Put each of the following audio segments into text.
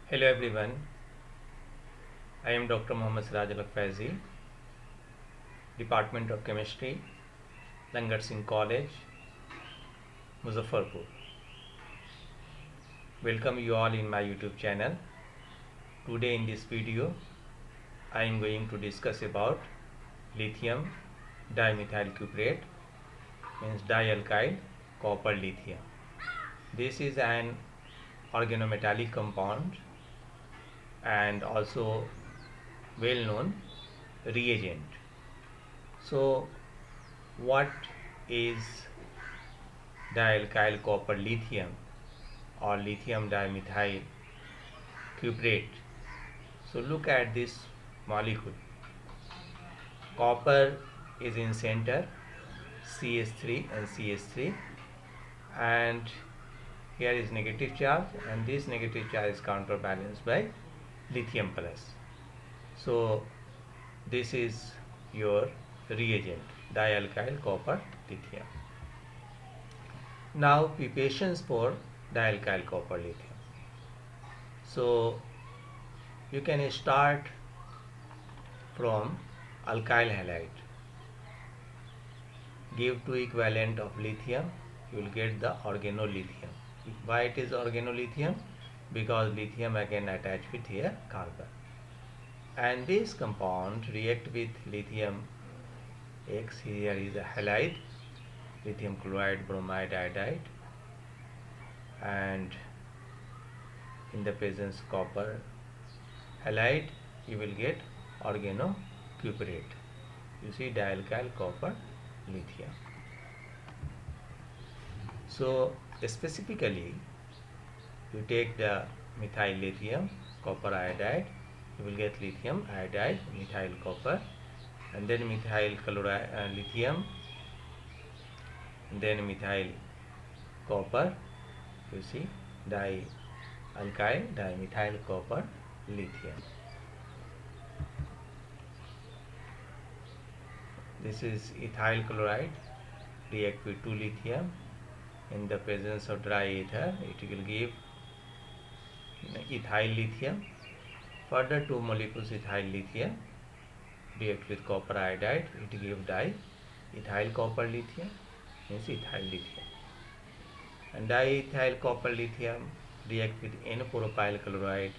Hello everyone, I am Dr. Mohammad Siraj Al Faizi, Department of Chemistry, Langar Singh College, Muzaffarpur. Welcome you all in my YouTube channel. Today in this video, I am going to discuss about lithium dimethyl cuprate, means dialkyl copper lithium. This is an organometallic compound and also well known reagent. So what is dialkyl copper lithium or lithium dimethyl cuprate? So look at this molecule. Copper is in center, CH3 and CH3, and here is negative charge, and this negative charge is counterbalanced by lithium plus. So this is your reagent, dialkyl copper lithium. Now preparations for dialkyl copper lithium. So you can start from alkyl halide. Give 2 equivalent of lithium, you will get the organolithium. Why it is organolithium? Because lithium again attached with here carbon. And this compound react with lithium X, here is a halide, lithium chloride, bromide, iodide, and in the presence of copper halide you will get organocuprate. You see dialkyl copper lithium. So specifically you take the methyl lithium copper iodide, you will get lithium iodide methyl copper, and then methyl chloride lithium, and then methyl copper, you see dialkyl dimethyl copper lithium. This is ethyl chloride, react with 2 lithium. In the presence of dry ether, it will give ethyl lithium. Further 2 molecules ethyl lithium react with copper iodide, it gives diethyl copper lithium, means ethyl lithium. And diethyl copper lithium react with N-propyl chloride.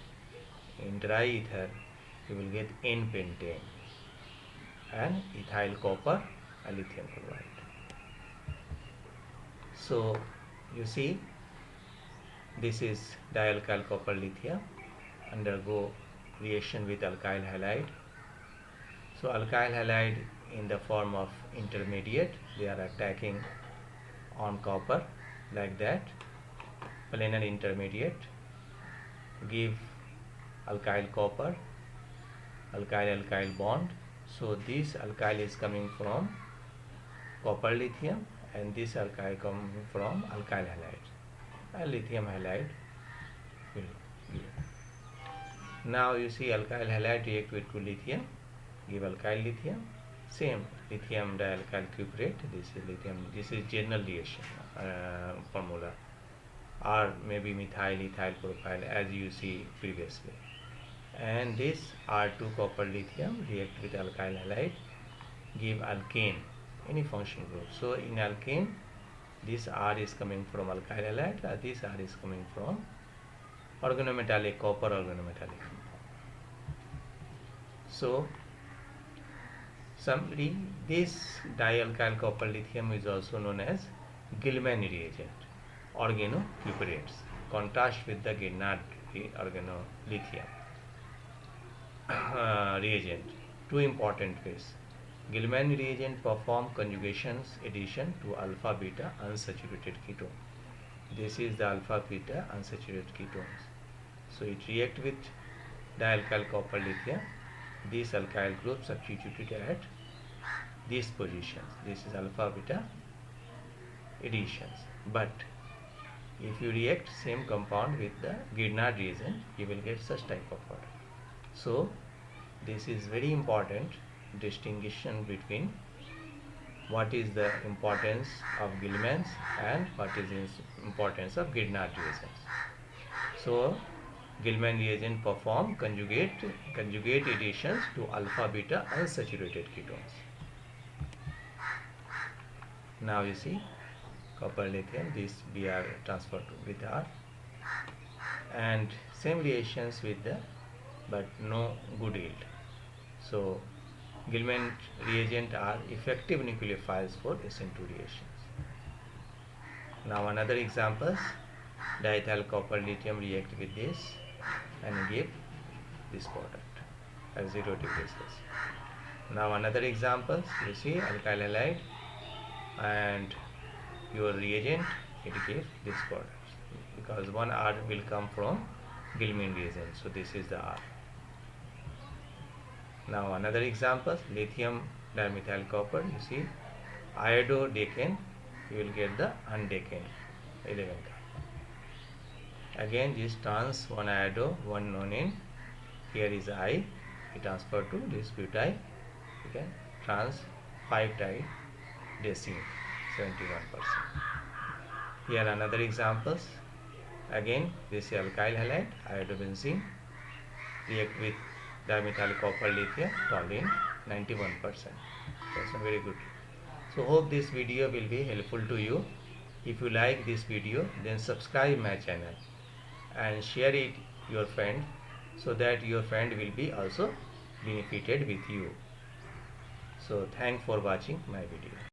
In dry ether, you will get N-pentane and ethyl copper and lithium chloride. So you see, this is dialkyl copper lithium undergo reaction with alkyl halide. So alkyl halide in the form of intermediate, they are attacking on copper like that. Planar intermediate give alkyl copper, alkyl alkyl bond. So this alkyl is coming from copper lithium, and this alkyl coming from alkyl halide, and lithium halide will give. Now you see alkyl halide react with 2 lithium, give alkyl lithium, same lithium dialkyl cuprate. This is lithium, this is general reaction formula, or maybe methyl ethyl propyl as you see previously. And this R2 copper lithium react with alkyl halide, give alkane, any functional group. So in alkane, this R is coming from alkyl halide, this R is coming from organometallic copper organometallic compound. So this dialkyl copper lithium is also known as Gilman reagent, organocuprates, contrast with the Grignard organolithium reagent. 2 important ways. Gilman reagent perform conjugations addition to alpha beta unsaturated ketone. This is the alpha beta unsaturated ketones. So it react with dialkyl copper lithium. This alkyl group substituted at these positions. This is alpha beta additions. But if you react same compound with the Grignard reagent, you will get such type of product. So this is very important distinction between what is the importance of Gilman's and what is the importance of Grignard reagents. So Gilman reagent perform conjugate additions to alpha beta unsaturated ketones. Now you see copper lithium, this Br transferred with R, and same reactions with the, but no good yield. So Gilman reagent are effective nucleophiles for SN2 reactions. Now another examples, diethyl copper lithium react with this and give this product at 0 degrees Celsius. Now another examples, you see alkyl halide and your reagent, it gives this product because one R will come from Gilman reagent, so this is the R. Now another example, lithium dimethyl copper, you see iododecane, you will get the undecane 11 carbon. Again this trans 1 iodo 1 nonene, here is I, it transfer to this butyl, okay, trans 5 tidecene 71%. Here another examples, again this is alkyl halide iodobenzene react with dimethyl copper lithium toluene 91%. That's very good. So hope this video will be helpful to you. If you like this video, then subscribe my channel and share it your friend, so that your friend will be also benefited with you. So thanks for watching my video.